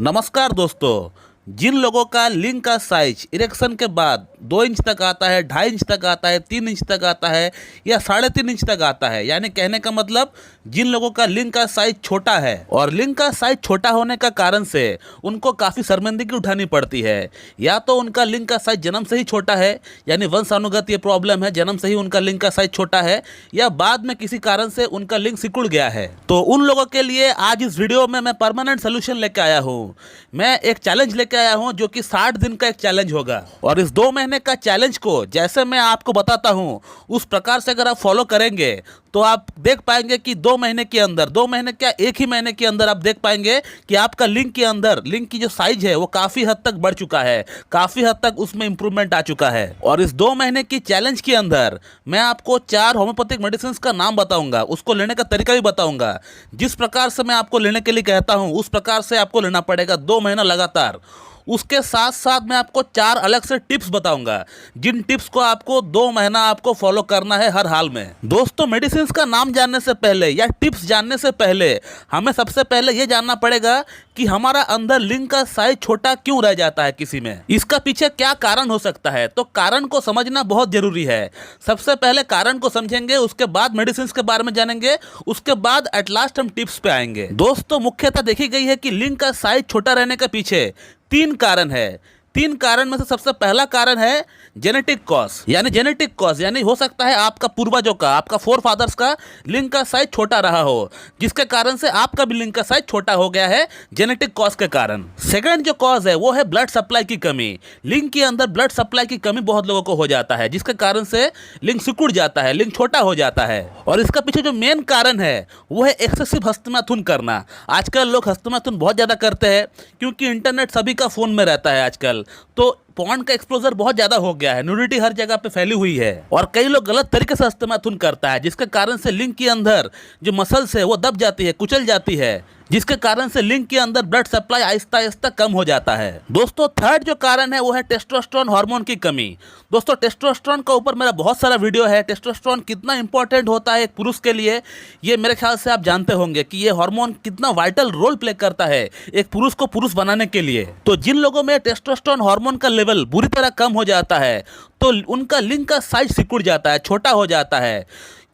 नमस्कार दोस्तों। जिन लोगों का लिंग का साइज इरेक्शन के बाद 2 इंच तक आता है, 2.5 इंच तक आता है, 3 इंच तक आता है या 3.5 इंच तक आता है, यानी कहने का मतलब जिन लोगों का लिंग का साइज छोटा है और लिंग का साइज छोटा होने का कारण से उनको काफ़ी शर्मिंदगी उठानी पड़ती है। या तो उनका लिंग का साइज जन्म से ही छोटा है, यानी वंशानुगत ये प्रॉब्लम है, जन्म से ही उनका लिंग का साइज छोटा है, या बाद में किसी कारण से उनका लिंग सिकुड़ गया है। तो उन लोगों के लिए आज इस वीडियो में मैं परमानेंट सोल्यूशन लेके आया हूँ। मैं एक चैलेंज लेके आया हूं जो कि 60 दिन का एक चैलेंज होगा और इस 2 महीने का चैलेंज को जैसे मैं आपको बताता हूं उस प्रकार से अगर आप फॉलो करेंगे तो आप देख पाएंगे कि 2 महीने के अंदर, 2 महीने क्या, एक ही महीने के अंदर आप देख पाएंगे कि आपका लिंग के अंदर लिंग की जो साइज है वो काफ़ी हद तक बढ़ चुका है, काफ़ी हद तक उसमें इंप्रूवमेंट आ चुका है। और इस 2 महीने की चैलेंज के अंदर मैं आपको 4 होम्योपैथिक मेडिसिन का नाम बताऊंगा, उसको लेने का तरीका भी बताऊंगा। जिस प्रकार से मैं आपको लेने के लिए कहता हूं उस प्रकार से आपको लेना पड़ेगा 2 महीना लगातार। उसके साथ साथ मैं आपको 4 अलग से टिप्स बताऊंगा, जिन टिप्स को आपको 2 महीना आपको फॉलो करना है हर हाल में। दोस्तों, मेडिसिन का नाम जानने से पहले या टिप्स जानने से पहले हमें सबसे पहले यह जानना पड़ेगा कि हमारा अंदर लिंग का साइज छोटा क्यों रह जाता है किसी में, इसका पीछे क्या कारण हो सकता है। तो कारण को समझना बहुत जरूरी है। सबसे पहले कारण को समझेंगे, उसके बाद मेडिसिन के बारे में जानेंगे, उसके बाद एट लास्ट हम टिप्स पे आएंगे। दोस्तों, मुख्यतः देखी गई है कि लिंग का साइज छोटा रहने के पीछे 3 कारण है। 3 कारण में से सबसे पहला कारण है जेनेटिक कॉज, यानी हो सकता है आपका पूर्वजों का, आपका फोर फादर्स का लिंग का साइज छोटा रहा हो, जिसके कारण से आपका भी लिंग का साइज छोटा हो गया है जेनेटिक कॉज के कारण। सेकंड जो कॉज है वो है ब्लड सप्लाई की कमी। लिंग के अंदर ब्लड सप्लाई की कमी बहुत लोगों को हो जाता है, जिसके कारण से लिंग सिकुड़ जाता है, लिंग छोटा हो जाता है। और इसका पीछे जो मेन कारण है वो है एक्सेसिव हस्तमैथुन करना। आजकल लोग हस्तमैथुन बहुत ज़्यादा करते हैं क्योंकि इंटरनेट सभी का फ़ोन में रहता है आजकल, तो पॉर्न का एक्सपोजर बहुत ज्यादा हो गया है, न्यूडिटी हर जगह पे फैली हुई है और कई लोग गलत तरीके से हस्तमैथुन करता है, जिसके कारण से लिंग के अंदर जो मसल्स है वो दब जाती है, कुचल जाती है, जिसके कारण से लिंग के अंदर ब्लड सप्लाई आहिस्ता आहिस्ता कम हो जाता है। दोस्तों, थर्ड जो कारण है वो है टेस्टोस्टेरोन हार्मोन की कमी। दोस्तों, टेस्टोस्टेरोन का ऊपर मेरा बहुत सारा वीडियो है। टेस्टोस्टेरोन कितना इंपॉर्टेंट होता है एक पुरुष के लिए, ये मेरे ख्याल से आप जानते होंगे कि ये हार्मोन कितना वाइटल रोल प्ले करता है एक पुरुष को पुरुष बनाने के लिए। तो जिन लोगों में टेस्टोस्टेरोन हार्मोन का लेवल बुरी तरह कम हो जाता है तो उनका लिंग का साइज सिकुड़ जाता है, छोटा हो जाता है।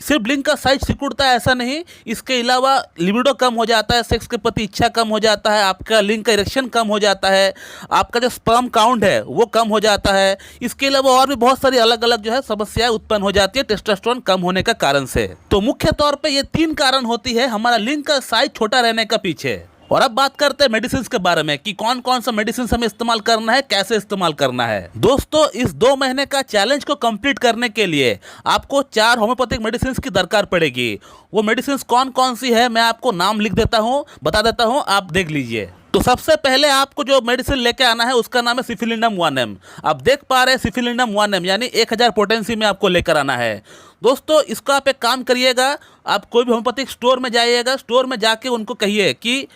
सिर्फ लिंग का साइज सिकुड़ता है ऐसा नहीं, इसके अलावा लिबिडो कम हो जाता है, सेक्स के प्रति इच्छा कम हो जाता है, आपका लिंग का इरेक्शन कम हो जाता है, आपका जो स्पर्म काउंट है वो कम हो जाता है। इसके अलावा और भी बहुत सारी अलग अलग जो है समस्याएं उत्पन्न हो जाती है टेस्टोस्टेरोन कम होने का कारण से। तो मुख्य तौर पे ये 3 कारण होती है हमारा लिंग का साइज छोटा रहने का पीछे। और अब बात करते हैं मेडिसिन के बारे में कि कौन कौन सा मेडिसिन हमें इस्तेमाल करना है, कैसे इस्तेमाल करना है। दोस्तों, इस 2 महीने का चैलेंज को कंप्लीट करने के लिए आपको 4 होम्योपैथिक मेडिसिन की दरकार पड़ेगी। वो मेडिसिन कौन कौन सी है मैं आपको नाम लिख देता हूँ, बता देता हूँ, आप देख लीजिए। तो सबसे पहले आपको जो मेडिसिन लेके आना है उसका नाम है सिफिलिनम 1M। आप देख पा रहे हैं सिफिलिनम 1M यानी 1000 पोटेंसी में आपको लेकर आना है। दोस्तों, इसको आप एक काम करिएगा, आप कोई भी होम्योपैथिक स्टोर में जाइएगा, स्टोर में जाके उनको कहिए कि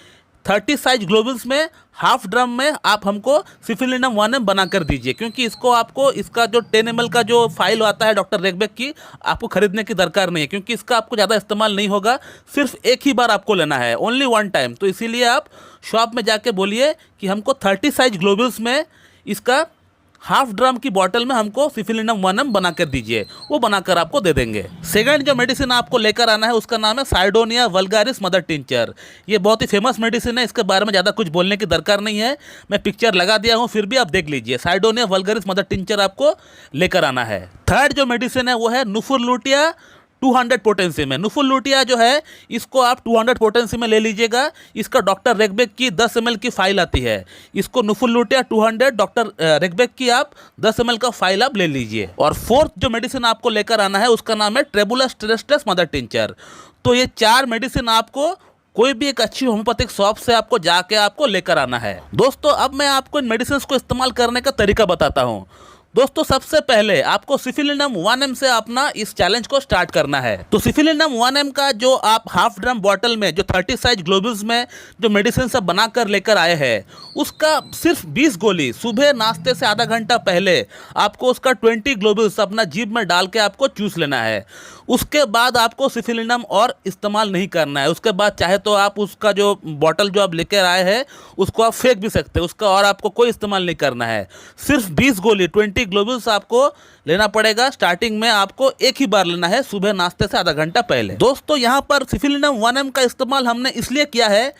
30 साइज ग्लोबल्स में हाफ ड्रम में आप हमको सिफिलिनम 1M बना कर दीजिए, क्योंकि इसको आपको इसका जो 10 ml का जो फाइल आता है डॉक्टर रेगबेक की, आपको खरीदने की दरकार नहीं है, क्योंकि इसका आपको ज़्यादा इस्तेमाल नहीं होगा, सिर्फ एक ही बार आपको लेना है, ओनली 1 टाइम। तो इसीलिए आप शॉप में जाके बोलिए कि हमको 30 साइज ग्लोबल्स में इसका हाफ ड्रम की बॉटल में हमको सिफिलिनम 1M बना कर दीजिए, वो बनाकर आपको दे देंगे। सेकंड जो मेडिसिन आपको लेकर आना है उसका नाम है साइडोनिया वल्गारिस मदर टिंचर। ये बहुत ही फेमस मेडिसिन है, इसके बारे में ज़्यादा कुछ बोलने की दरकार नहीं है, मैं पिक्चर लगा दिया हूँ, फिर भी आप देख लीजिए। साइडोनिया वल्गारिस मदर टिंचर आपको लेकर आना है। थर्ड जो मेडिसिन है वो है नुफुरलुटिया 200 पोटेंसी में। नुफुरलुटिया जो है इसको आप 200 पोटेंसी में ले लीजिएगा। इसका डॉक्टर रेगबेक की 10 ml की फाइल आती है, इसको नुफुरलुटिया 200 डॉक्टर रेगबेक की आप 10 ml का फाइल आप ले लीजिए। और फोर्थ जो मेडिसिन आपको लेकर आना है उसका नाम है ट्रेबुलस टेरेस्ट्रस मदर टिंचर। तो ये 4 मेडिसिन आपको कोई भी एक अच्छी होम्योपैथिक शॉप से आपको जाके आपको लेकर आना है। दोस्तों, अब मैं आपको इन मेडिसिन को इस्तेमाल करने का तरीका बताता हूँ। दोस्तों, सबसे पहले आपको सिफिलिनम 1M से अपना इस चैलेंज को स्टार्ट करना है। तो सिफिलिनम 1M का जो आप हाफ ड्रम बॉटल में जो 30 साइज ग्लोबल्स में जो मेडिसिन सब बनाकर लेकर आए हैं, उसका सिर्फ 20 गोली सुबह नाश्ते से आधा घंटा पहले आपको उसका 20 ग्लोबल्स अपना जीभ में डाल के आपको चूस लेना है। उसके बाद आपको सिफिलिनम और इस्तेमाल नहीं करना है। उसके बाद चाहे तो आप उसका जो बॉटल जो आप लेकर आए हैं उसको आप फेंक भी सकते हैं, उसका और आपको कोई इस्तेमाल नहीं करना है। सिर्फ 20 गोली 20 ग्लोबुल्स आपको लेना पड़ेगा। स्टार्टिंग में आपको एक ही बार लेना है, सुबह नाश्ते से आधा घंटा पहले। दोस्तों यहाँ पर सिफिलिनम 1M का इस्तेमाल हमने इसलिए किया है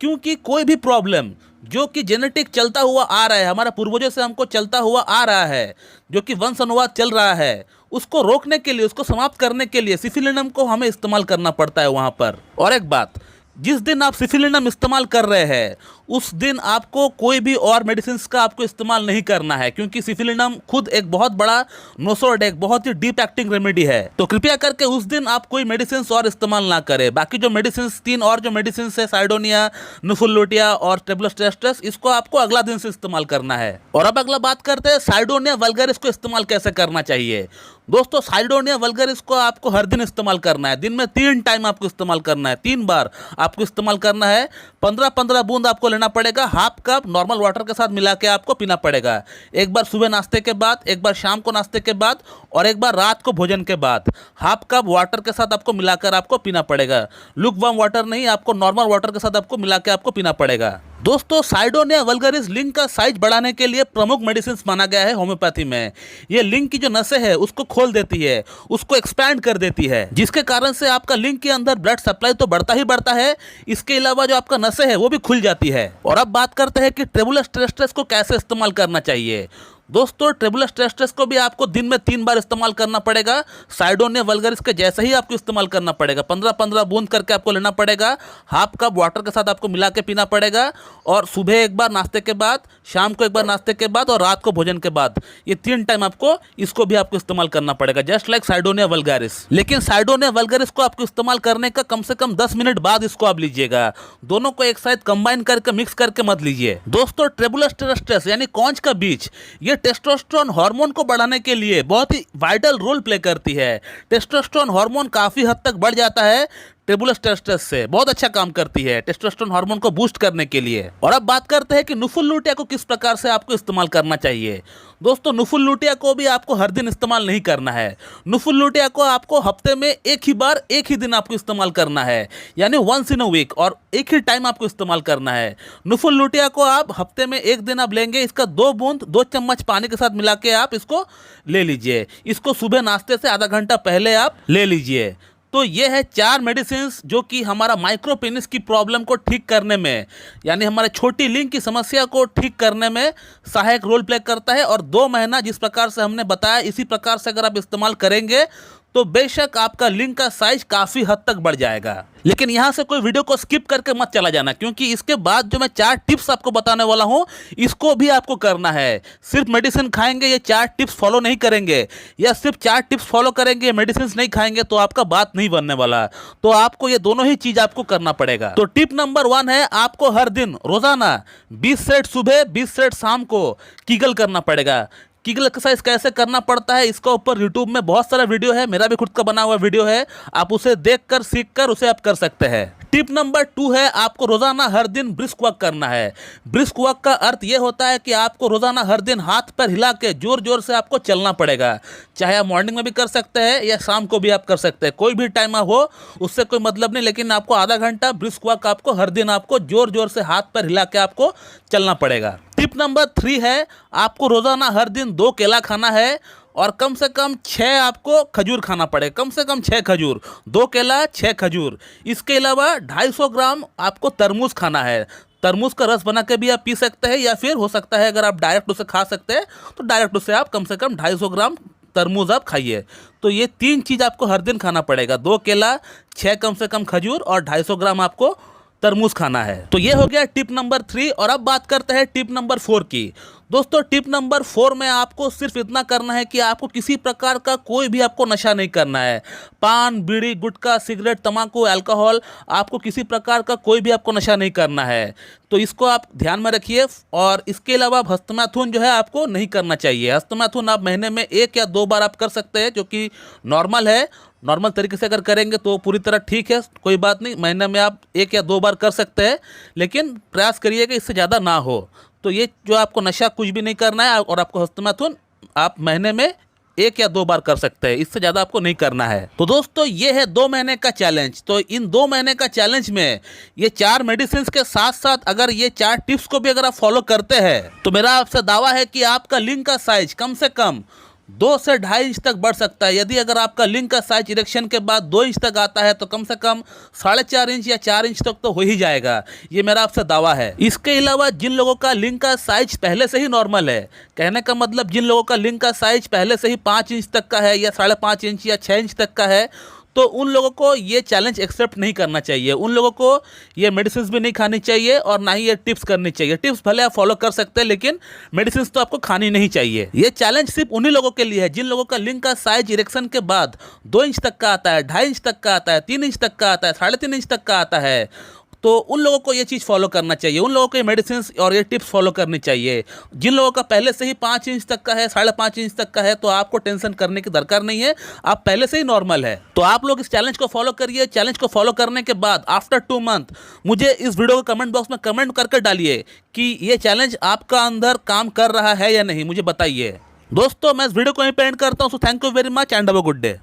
क्योंकि कोई भी प्रॉब्लम जो कि जेनेटिक चलता हुआ आ रहा है, हमारे पूर्वजों से हमको चलता हुआ आ रहा है, जो कि वंश अनुवाद चल रहा है, उसको रोकने के लिए, उसको समाप्त करने के लिए सिफिलिनम को हमें इस्तेमाल करना पड़ता है वहाँ पर। और एक बात, जिस दिन आप सिफिलिनम इस्तेमाल कर रहे हैं उस दिन आपको कोई भी और मेडिसिन का आपको इस्तेमाल नहीं करना है, क्योंकि सिफिलिनम खुद एक बहुत बड़ा नोसोड, एक बहुत ही डीप एक्टिंग रेमेडी है। तो कृपया करके उस दिन आप कोई मेडिसिन और इस्तेमाल ना करें। बाकी जो मेडिसिन 3 और जो मेडिसिन है, साइडोनिया, नुफुलुटिया और ट्रेबुलोस्टेस्टस, इसको आपको अगला दिन से इस्तेमाल करना है। और अब अगला बात करते हैं साइडोनिया वल्गरिस को इस्तेमाल कैसे करना चाहिए। दोस्तों साइडोनिया वल्गरिस को आपको हर दिन इस्तेमाल करना है। दिन में 3 टाइम आपको इस्तेमाल करना है, 3 बार आपको इस्तेमाल करना है। 15-15 बूंद आपको लेना पड़ेगा, हाफ कप नॉर्मल वाटर के साथ मिला के आपको पीना पड़ेगा। एक बार सुबह नाश्ते के बाद, एक बार शाम को नाश्ते के बाद और एक बार रात को भोजन के बाद हाफ कप वाटर के साथ आपको मिलाकर आपको पीना पड़ेगा। लुकवार्म वाटर नहीं, आपको नॉर्मल वाटर के साथ आपको मिला के आपको पीना पड़ेगा। दोस्तों साइडोनिया वल्गरिस लिंग का साइज बढ़ाने के लिए प्रमुख मेडिसिन माना गया है होम्योपैथी में। ये लिंग की जो नसें है उसको खोल देती है, उसको एक्सपैंड कर देती है, जिसके कारण से आपका लिंग के अंदर ब्लड सप्लाई तो बढ़ता ही बढ़ता है, इसके अलावा जो आपका नसें है वो भी खुल जाती है। और अब बात करते हैं कि ट्रेबुलोस्टेस्टस को कैसे इस्तेमाल करना चाहिए। दोस्तों ट्रेबुलोस्टेस्टस को भी आपको दिन में 3 बार इस्तेमाल करना पड़ेगा। साइडोनिया वल्गरिस के जैसे ही आपको इस्तेमाल करना पड़ेगा। 15-15 बूंद करके आपको लेना पड़ेगा, हाफ कप वाटर के साथ आपको मिला के पीना पड़ेगा। और सुबह एक बार नाश्ते के बाद, शाम को एक बार नाश्ते के बाद और रात को भोजन के बाद, ये 3 टाइम आपको इसको भी आपको इस्तेमाल करना पड़ेगा, जस्ट लाइक साइडोनिया वल्गरिस। लेकिन साइडोनिया वल्गरिस को आपको इस्तेमाल करने का कम से कम 10 मिनट बाद इसको आप लीजिएगा। दोनों को एक साथ कंबाइन करके मिक्स करके मत लीजिए। दोस्तों ट्रेबुलोस्टेस्टस यानी कौंच का बीज, ये टेस्टोस्टेरोन हार्मोन को बढ़ाने के लिए बहुत ही वाइटल रोल प्ले करती है। टेस्टोस्टेरोन हार्मोन काफी हद तक बढ़ जाता है ट्रेबुलोस्टेस्टस से, बहुत अच्छा काम करती है टेस्टोस्टेरोन हार्मोन को बूस्ट करने के लिए। और अब बात करते हैं कि नुफुलुटिया को किस प्रकार से आपको इस्तेमाल करना चाहिए। दोस्तों नुफुलुटिया को भी आपको हर दिन इस्तेमाल नहीं करना है। नुफुलुटिया को आपको हफ्ते में एक ही बार, एक ही दिन आपको इस्तेमाल करना है, यानी वंस इन अ वीक, और एक ही टाइम आपको इस्तेमाल करना है। नुफुलुटिया को आप हफ्ते में एक दिन आप लेंगे, इसका 2 बूंद 2 चम्मच पानी के साथ मिला के आप इसको ले लीजिए। इसको सुबह नाश्ते से आधा घंटा पहले आप ले लीजिए। तो ये है 4 मेडिसिन जो कि हमारा माइक्रोपेनिस की प्रॉब्लम को ठीक करने में, यानी हमारे छोटी लिंग की समस्या को ठीक करने में सहायक रोल प्ले करता है। और 2 महीना जिस प्रकार से हमने बताया, इसी प्रकार से अगर आप इस्तेमाल करेंगे तो बेशक आपका लिंग का साइज काफ़ी हद तक बढ़ जाएगा। लेकिन यहाँ से कोई वीडियो को स्किप करके मत चला जाना, क्योंकि इसके बाद जो मैं 4 टिप्स आपको बताने वाला हूँ इसको भी आपको करना है। सिर्फ मेडिसिन खाएंगे, ये 4 टिप्स फॉलो नहीं करेंगे, या सिर्फ 4 टिप्स फॉलो करेंगे, मेडिसिन नहीं खाएंगे तो आपका बात नहीं बनने वाला। तो आपको ये दोनों ही चीज़ आपको करना पड़ेगा। तो टिप नंबर 1 है, आपको हर दिन रोजाना 20 सेट सुबह 20 सेट शाम को कीगल करना पड़ेगा। कीगल एक्सरसाइज कैसे करना पड़ता है, इसका ऊपर यूट्यूब में बहुत सारा वीडियो है, मेरा भी खुद का बना हुआ वीडियो है, आप उसे देखकर सीखकर उसे आप कर सकते हैं। टिप नंबर 2 है, आपको रोजाना हर दिन ब्रिस्क वॉक करना है। ब्रिस्क वॉक का अर्थ यह होता है कि आपको रोजाना हर दिन हाथ पैर हिला के जोर जोर से आपको चलना पड़ेगा। चाहे आप मॉर्निंग में भी कर सकते हैं या शाम को भी आप कर सकते हैं, कोई भी टाइम हो उससे कोई मतलब नहीं, लेकिन आपको आधा घंटा ब्रिस्क वॉक आपको हर दिन आपको जोर जोर से हाथ पैर हिला के आपको चलना पड़ेगा। टिप नंबर 3 है, आपको रोजाना हर दिन 2 केला खाना है और कम से कम 6 आपको खजूर खाना पड़ेगा, कम से कम 6 खजूर, 2 केला 6 खजूर। इसके अलावा 250 ग्राम आपको तरबूज खाना है। तरबूज का रस बना के भी आप पी सकते हैं, या फिर हो सकता है अगर आप डायरेक्ट उसे खा सकते हैं तो डायरेक्ट उसे आप कम से कम 250 ग्राम तरबूज आप खाइए। तो ये 3 चीज़ आपको हर दिन खाना पड़ेगा, 2 केला, 6 कम से कम खजूर और 250 ग्राम आपको तरबूज खाना है। तो ये हो गया टिप नंबर 3। और अब बात करते हैं टिप नंबर 4 की। दोस्तों टिप नंबर 4 में आपको सिर्फ इतना करना है कि आपको किसी प्रकार का कोई भी आपको नशा नहीं करना है। पान, बीड़ी, गुटखा, सिगरेट, तंबाकू, अल्कोहल, आपको किसी प्रकार का कोई भी आपको नशा नहीं करना है। तो इसको आप ध्यान में रखिए। और इसके अलावा हस्तमैथुन जो है आपको नहीं करना चाहिए। हस्तमैथुन आप महीने में 1 या 2 बार आप कर सकते हैं, जो कि नॉर्मल है। नॉर्मल तरीके से अगर करेंगे तो पूरी तरह ठीक है, कोई बात नहीं, महीने में आप 1 या 2 बार कर सकते हैं, लेकिन प्रयास करिए कि इससे ज़्यादा ना हो। तो ये जो आपको नशा कुछ भी नहीं करना है, और आपको हस्तमैथुन आप महीने में 1 या 2 बार कर सकते हैं, इससे ज़्यादा आपको नहीं करना है। तो दोस्तों ये है 2 महीने का चैलेंज। तो इन 2 महीने का चैलेंज में ये 4 मेडिसिन के साथ साथ अगर ये 4 टिप्स को भी अगर आप फॉलो करते हैं तो मेरा आपसे दावा है कि आपका लिंग का साइज कम से कम 2 से 2.5 इंच तक बढ़ सकता है। यदि अगर आपका लिंग का साइज इरेक्शन के बाद 2 इंच तक आता है तो कम से कम 4.5 इंच या 4 इंच तक तो हो ही जाएगा, ये मेरा आपसे दावा है। इसके अलावा जिन लोगों का लिंग का साइज पहले से ही नॉर्मल है, कहने का मतलब जिन लोगों का लिंग का साइज पहले से ही 5 इंच तक का है या 5.5 इंच या 6 इंच तक का है, तो उन लोगों को ये चैलेंज एक्सेप्ट नहीं करना चाहिए। उन लोगों को ये मेडिसिन भी नहीं खानी चाहिए और ना ही ये टिप्स करनी चाहिए। टिप्स भले आप फॉलो कर सकते हैं लेकिन मेडिसिन तो आपको खानी नहीं चाहिए। ये चैलेंज सिर्फ उन्हीं लोगों के लिए है जिन लोगों का लिंग का साइज इरेक्शन के बाद 2 इंच तक का आता है, 2.5 इंच तक का आता है, 3 इंच तक का आता है, 3.5 इंच तक का आता है। तो उन लोगों को ये चीज़ फॉलो करना चाहिए, उन लोगों को ये मेडिसिन और ये टिप्स फॉलो करनी चाहिए। जिन लोगों का पहले से ही 5 इंच तक का है, 5.5 इंच तक का है, तो आपको टेंशन करने की दरकार नहीं है, आप पहले से ही नॉर्मल है। तो आप लोग इस चैलेंज को फॉलो करिए। चैलेंज को फॉलो करने के बाद आफ्टर 2 मंथ मुझे इस वीडियो को कमेंट बॉक्स में कमेंट करके डालिए कि ये चैलेंज आपका अंदर काम कर रहा है या नहीं, मुझे बताइए। दोस्तों मैं इस वीडियो को यहीं पे एंड करता हूँ। So thank you very much and have a good day.